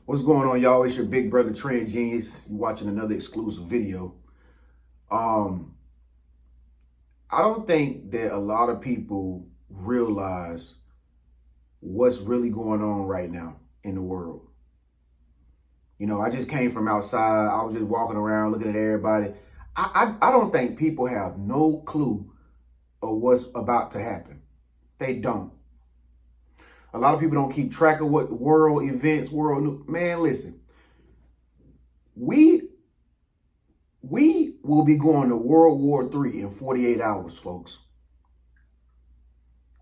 What's going on, y'all? It's your big brother Trenius. You watching another exclusive video. I don't think that a lot of people realize what's really going on right now in the world. You know, I just came from outside. I was just walking around looking at everybody. I don't think people have no clue of what's about to happen. They don't. A lot of people don't keep track of what world events, man, listen. We will be going to World War III in 48 hours, folks.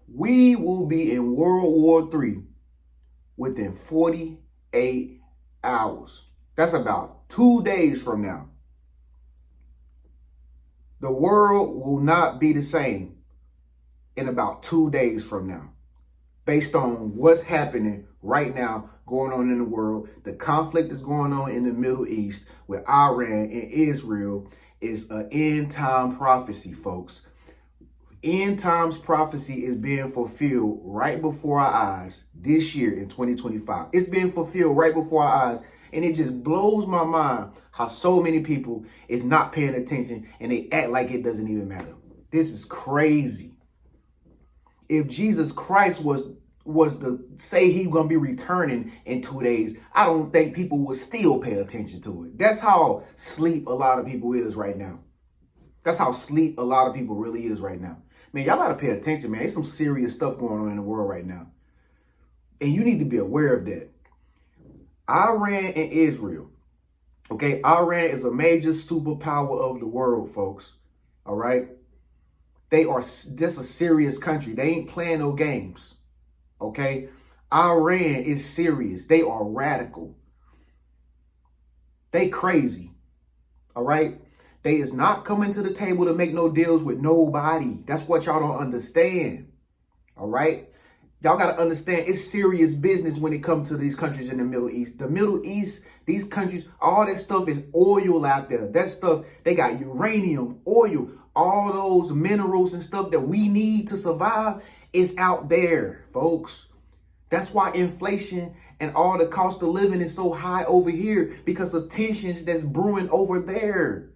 We will be in World War III within 48 hours. That's about 2 days from now. The world will not be the same in about 2 days from now, based on what's happening right now going on in the world. The conflict is going on in the Middle East with Iran and Israel is an end time prophecy, folks. End times prophecy is being fulfilled right before our eyes this year in 2025. It's being fulfilled right before our eyes. And it just blows my mind how so many people is not paying attention and they act like it doesn't even matter. This is crazy. If Jesus Christ was to say he's going to be returning in 2 days, I don't think people would still pay attention to it. That's how sleep a lot of people is right now. That's how sleep a lot of people really is right now. Man, y'all got to pay attention, man. There's some serious stuff going on in the world right now. And you need to be aware of that. Iran and Israel. Okay, Iran is a major superpower of the world, folks. All right. They are just a serious country. They ain't playing no games. Okay. Iran is serious. They are radical. They crazy. All right. They is not coming to the table to make no deals with nobody. That's what y'all don't understand. All right. Y'all got to understand it's serious business when it comes to these countries in the Middle East. The Middle East, these countries, all that stuff is oil out there. That stuff, they got uranium, oil, all those minerals and stuff that we need to survive is out there, folks. That's why inflation and all the cost of living is so high over here, because of tensions that's brewing over there.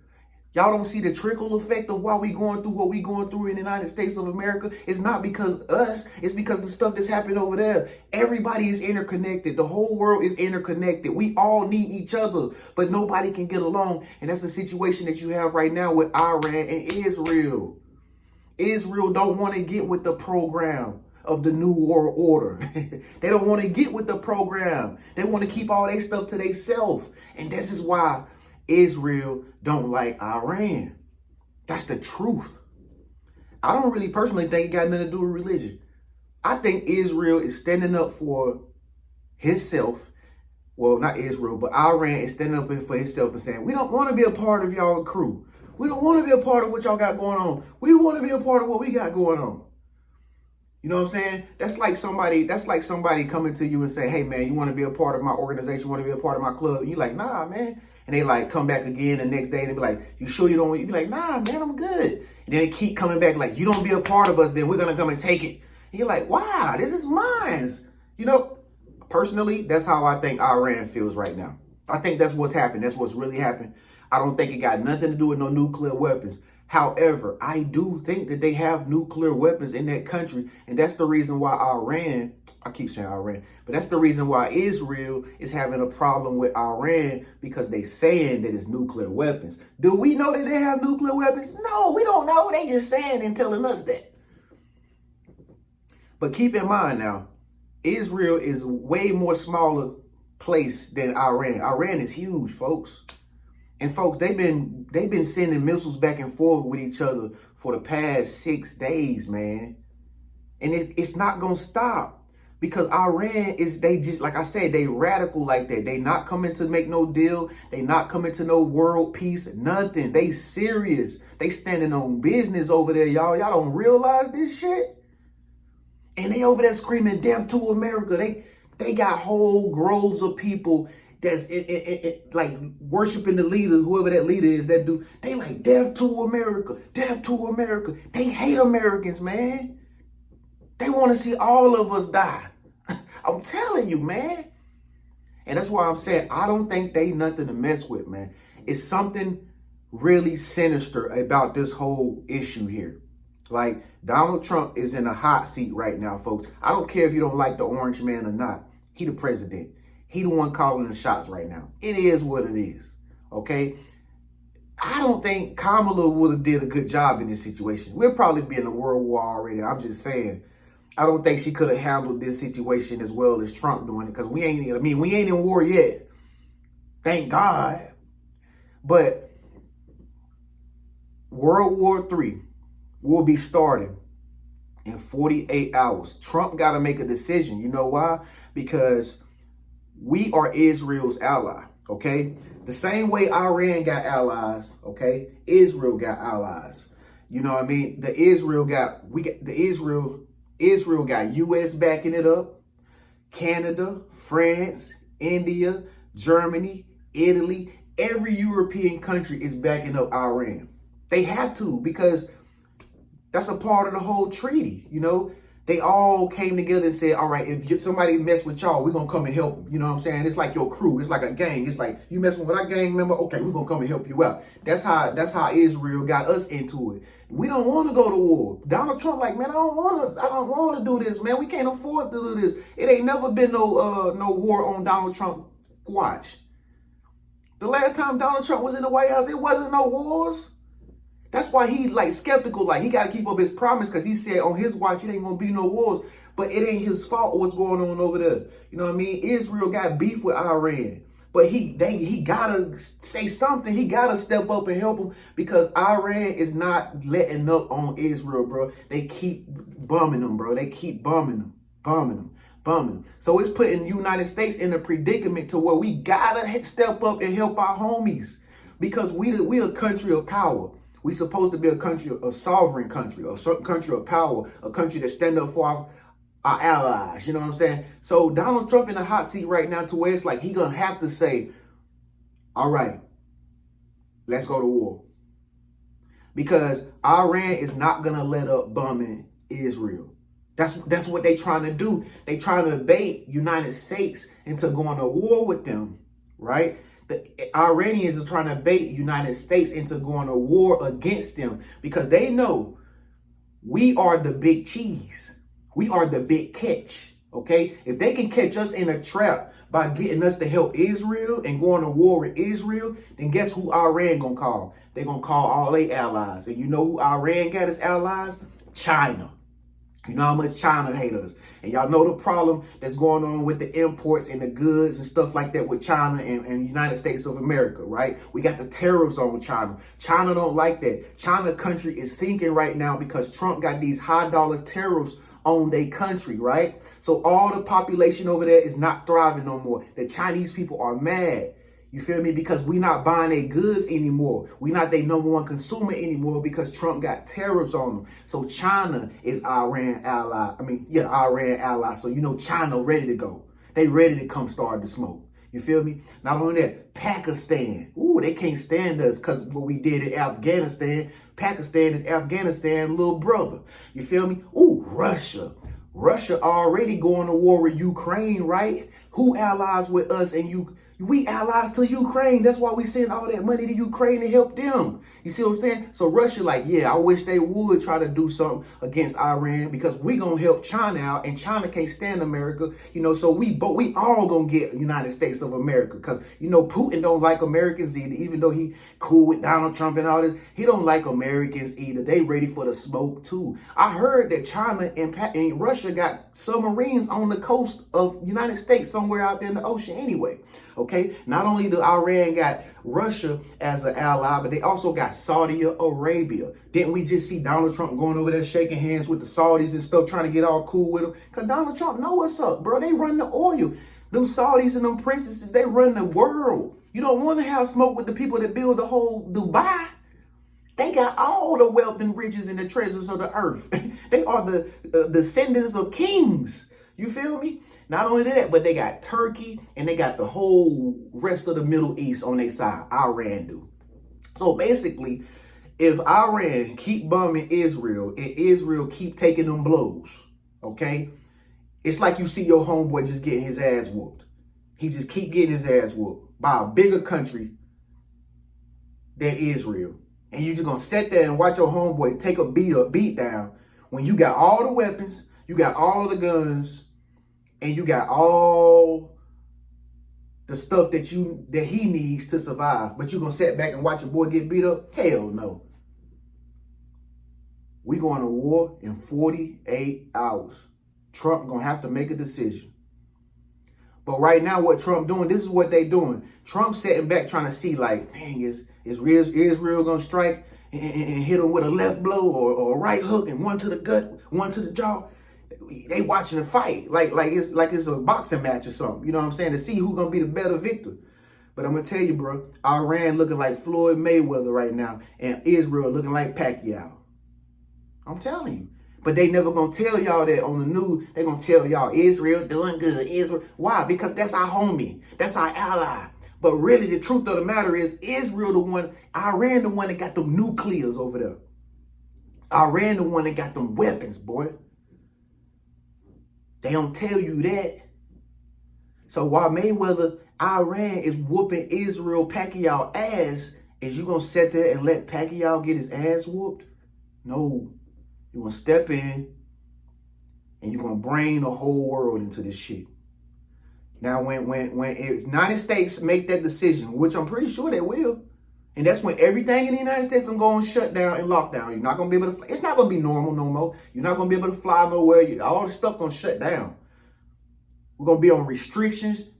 Y'all don't see the trickle effect of why we going through what we going through in the United States of America. It's not because us. It's because the stuff that's happening over there. Everybody is interconnected. The whole world is interconnected. We all need each other, but nobody can get along. And that's the situation that you have right now with Iran and Israel. Israel don't want to get with the program of the New World Order. They don't want to get with the program. They want to keep all their stuff to themselves. And this is why Israel don't like Iran. That's the truth. I don't really personally think it got nothing to do with religion. I think Israel is standing up for himself. Well, not Israel, but Iran is standing up for himself and saying, we don't want to be a part of y'all crew. We don't want to be a part of what y'all got going on. We want to be a part of what we got going on. You know what I'm saying? That's like somebody coming to you and say, hey man, you want to be a part of my organization, want to be a part of my club? And you're like, nah, man. And they like come back again the next day and they be like, you sure you don't want? You be like, nah, man, I'm good. And then they keep coming back like, you don't be a part of us, then we're going to come and take it. And you're like, wow, this is mine. You know, personally, that's how I think Iran feels right now. I think that's what's happened. That's what's really happened. I don't think it got nothing to do with no nuclear weapons. However, I do think that they have nuclear weapons in that country. And that's the reason why Iran, I keep saying Iran, but that's the reason why Israel is having a problem with Iran, because they saying that it's nuclear weapons. Do we know that they have nuclear weapons? No, we don't know. They just saying and telling us that. But keep in mind now, Israel is a way more smaller place than Iran. Iran is huge, folks. And folks, they've been sending missiles back and forth with each other for the past 6 days, man. And it's not going to stop, because Iran is, they just, like I said, they radical like that. They not coming to make no deal. They not coming to no world peace, nothing. They serious. They standing on business over there, y'all. Y'all don't realize this shit? And they over there screaming death to America. They got whole groves of people that's like worshiping the leader, whoever that leader is, that dude. They like death to America, death to America. They hate Americans, man. They want to see all of us die. I'm telling you, man. And that's why I'm saying I don't think they nothing to mess with, man. It's something really sinister about this whole issue here. Like, Donald Trump is in a hot seat right now, folks. I don't care if you don't like the orange man or not. He the president. He the one calling the shots right now. It is what it is, okay? I don't think Kamala would have did a good job in this situation. We'll probably be in a world war already. I'm just saying, I don't think she could have handled this situation as well as Trump doing it, because we ain't in war yet. Thank God. But World War III will be starting in 48 hours. Trump got to make a decision. You know why? Because we are Israel's ally, okay? The same way Iran got allies, okay? Israel got allies. You know what I mean? Israel got US backing it up, Canada, France, India, Germany, Italy, every European country is backing up Iran. They have to, because that's a part of the whole treaty, you know? They all came together and said, all right, if somebody mess with y'all, we're going to come and help them. You know what I'm saying? It's like your crew. It's like a gang. It's like, you messing with our gang member? Okay, we're going to come and help you out. That's how Israel got us into it. We don't want to go to war. Donald Trump like, man, I don't want to do this, man. We can't afford to do this. It ain't never been no war on Donald Trump watch. The last time Donald Trump was in the White House, it wasn't no wars. That's why he like skeptical, like he got to keep up his promise, because he said on his watch it ain't gonna be no wars. But it ain't his fault what's going on over there. You know what I mean? Israel got beef with Iran, but he gotta say something. He gotta step up and help them, because Iran is not letting up on Israel, bro. They keep bombing them, bro. They keep bombing them. So it's putting the United States in a predicament to where we gotta step up and help our homies, because we a country of power. We supposed to be a country, a sovereign country, a certain country of power, a country that stand up for our allies. You know what I'm saying? So Donald Trump in a hot seat right now, to where it's like he gonna have to say, all right, let's go to war. Because Iran is not gonna let up bombing Israel. That's what they trying to do. They trying to bait United States into going to war with them, right? The Iranians are trying to bait United States into going to war against them, because they know we are the big cheese. We are the big catch, okay? If they can catch us in a trap by getting us to help Israel and going to war with Israel, then guess who Iran gonna call? They're gonna call all their allies. And you know who Iran got as allies? China. You know how much China hate us. And y'all know the problem that's going on with the imports and the goods and stuff like that with China and United States of America, right? We got the tariffs on China. China don't like that. China country is sinking right now because Trump got these high dollar tariffs on their country, right? So all the population over there is not thriving no more. The Chinese people are mad. You feel me? Because we not buying their goods anymore. We not their number one consumer anymore, because Trump got tariffs on them. So China is Iran ally. Iran ally. So you know China ready to go. They ready to come start the smoke. You feel me? Not only that, Pakistan. Ooh, they can't stand us because what we did in Afghanistan. Pakistan is Afghanistan's little brother. You feel me? Ooh, Russia. Russia already going to war with Ukraine, right? Who allies with us and we allies to Ukraine. That's why we send all that money to Ukraine to help them. You see what I'm saying? So Russia like, yeah, I wish they would try to do something against Iran, because we gonna help China out, and China can't stand America. You know, so we all gonna get United States of America, because you know Putin don't like Americans either. Even though he cool with Donald Trump and all this, he don't like Americans either. They ready for the smoke too. I heard that China and Russia got submarines on the coast of United States somewhere out there in the ocean anyway. Okay, not only do Iran got Russia as an ally, but they also got Saudi Arabia. Didn't we just see Donald Trump going over there shaking hands with the Saudis and stuff, trying to get all cool with them? Because Donald Trump know what's up, bro. They run the oil. Them Saudis and them princesses, they run the world. You don't want to have smoke with the people that build the whole Dubai. They got all the wealth and riches and the treasures of the earth. They are the descendants of kings. You feel me? Not only that, but they got Turkey and they got the whole rest of the Middle East on their side. Iran do. So basically, if Iran keep bombing Israel and Israel keep taking them blows, okay, it's like you see your homeboy just getting his ass whooped. He just keep getting his ass whooped by a bigger country than Israel. And you just gonna sit there and watch your homeboy take a beat down when you got all the weapons, you got all the guns, and you got all the stuff that he needs to survive. But you gonna sit back and watch your boy get beat up? Hell no. We going to war in 48 hours. Trump gonna have to make a decision. But right now, what Trump doing, this is what they doing. Trump sitting back trying to see, like, dang, is Israel gonna strike and hit him with a left blow or a right hook and one to the gut, one to the jaw? They watching the fight like it's a boxing match or something. You know what I'm saying? To see who's gonna be the better victor. But I'm gonna tell you, bro, Iran looking like Floyd Mayweather right now, and Israel looking like Pacquiao. I'm telling you. But they never gonna tell y'all that on the news. They gonna tell y'all Israel doing good. Israel. Why? Because that's our homie. That's our ally. But really, the truth of the matter is, Israel the one, Iran the one that got them nuclears over there. Iran the one that got them weapons, boy. They don't tell you that. So while Mayweather, Iran is whooping Israel, Pacquiao ass, is you gonna sit there and let Pacquiao get his ass whooped? No. You're going to step in and you're going to bring the whole world into this shit. Now, when the United States make that decision, which I'm pretty sure they will, and that's when everything in the United States is going to go on shutdown and lockdown. You're not going to be able to fly. It's not going to be normal no more. You're not going to be able to fly nowhere. All the stuff going to shut down. We're going to be on restrictions.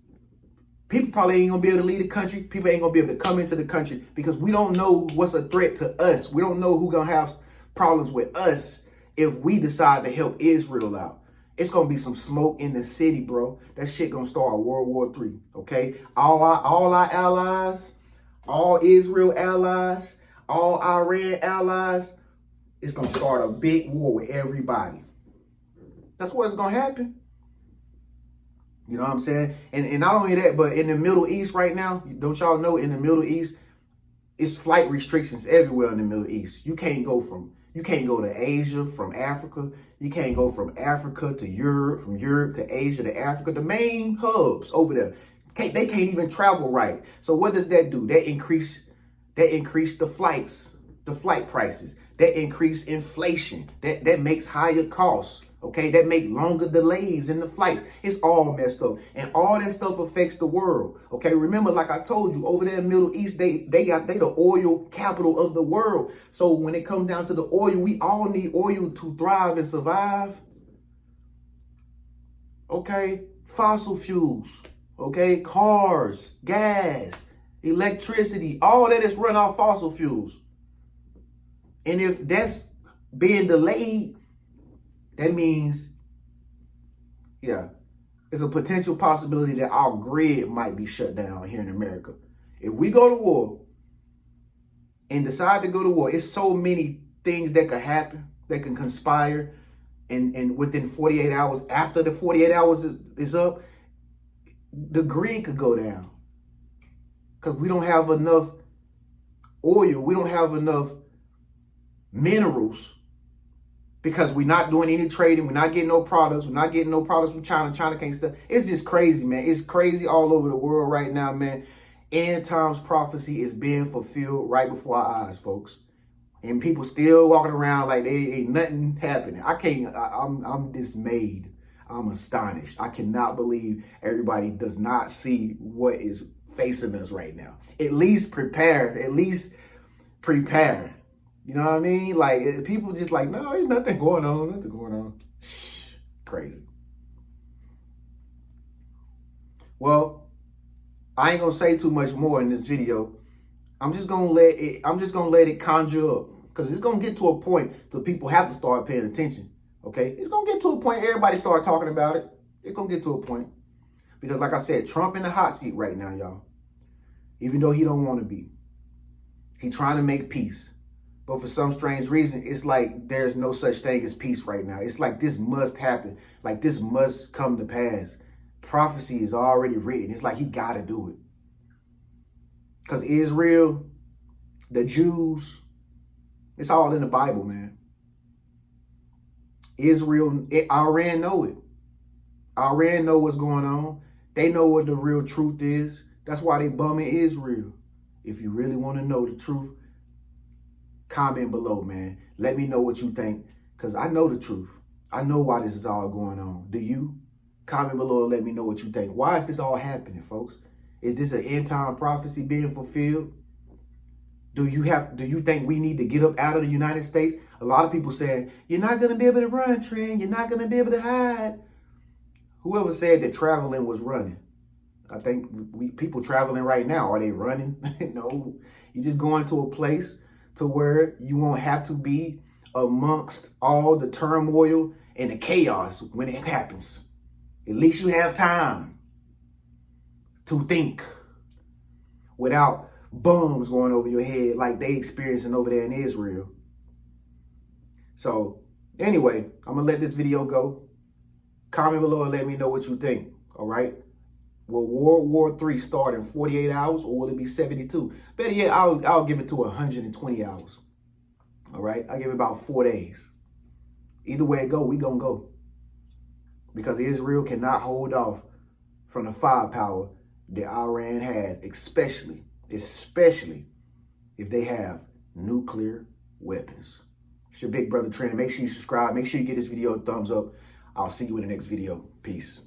People probably ain't going to be able to leave the country. People ain't going to be able to come into the country because we don't know what's a threat to us. We don't know who's going to have problems with us if we decide to help Israel out. It's going to be some smoke in the city, bro. That shit going to start World War III, okay? All our allies, all Israel allies, all Iran allies, it's going to start a big war with everybody. That's what's going to happen. You know what I'm saying? And not only that, but in the Middle East right now, don't y'all know in the Middle East, it's flight restrictions everywhere in the Middle East. You can't go to Asia from Africa. You can't go from Africa to Europe, from Europe to Asia to Africa. The main hubs over there, they can't even travel right. So what does that do? That increase the flight prices. That increase inflation. That makes higher costs. Okay, that make longer delays in the flights. It's all messed up. And all that stuff affects the world. Okay, remember, like I told you, over there in the Middle East, they the oil capital of the world. So when it comes down to the oil, we all need oil to thrive and survive. Okay, fossil fuels, okay, cars, gas, electricity, all that is run off fossil fuels. And if that's being delayed, that means, it's a potential possibility that our grid might be shut down here in America. If we go to war and decide to go to war, it's so many things that could happen, that can conspire, and within 48 hours, after the 48 hours is up, the grid could go down. Because we don't have enough oil, we don't have enough minerals. Because we're not doing any trading. We're not getting no products. We're not getting no products from China. China can't stuff. It's just crazy, man. It's crazy all over the world right now, man. End times prophecy is being fulfilled right before our eyes, folks. And people still walking around like they ain't nothing happening. I'm dismayed. I'm astonished. I cannot believe everybody does not see what is facing us right now. At least prepare. You know what I mean? Like, people just like, no, there's nothing going on. Shh, crazy. Well, I ain't gonna say too much more in this video. I'm just gonna let it conjure up, because it's gonna get to a point that people have to start paying attention. Okay, it's gonna get to a point everybody start talking about it. It's gonna get to a point because, like I said, Trump in the hot seat right now, y'all. Even though he don't want to be, he trying to make peace. But for some strange reason, it's like there's no such thing as peace right now. It's like this must happen. Like this must come to pass. Prophecy is already written. It's like he got to do it. Because Israel, the Jews, it's all in the Bible, man. Israel, Iran know it. Iran know what's going on. They know what the real truth is. That's why they bumming Israel. If you really want to know the truth, comment below, man. Let me know what you think, because I know the truth. I know why this is all going on. Do you? Comment below and let me know what you think. Why is this all happening, folks? Is this an end time prophecy being fulfilled? Do you think we need to get up out of the United States? A lot of people saying, you're not going to be able to run, TREN. You're not going to be able to hide. Whoever said that traveling was running? I think people traveling right now, are they running? No, you're just going to a place to where you won't have to be amongst all the turmoil and the chaos when it happens. At least you have time to think without bombs going over your head like they experiencing over there in Israel. So anyway, I'm gonna let this video go. Comment below and let me know what you think. All right. Will World War III start in 48 hours or will it be 72? Better yet, I'll give it to 120 hours. All right. I give it about 4 days. Either way it go, we gonna go. Because Israel cannot hold off from the firepower that Iran has, especially if they have nuclear weapons. It's your big brother TREN. Make sure you subscribe. Make sure you give this video a thumbs up. I'll see you in the next video. Peace.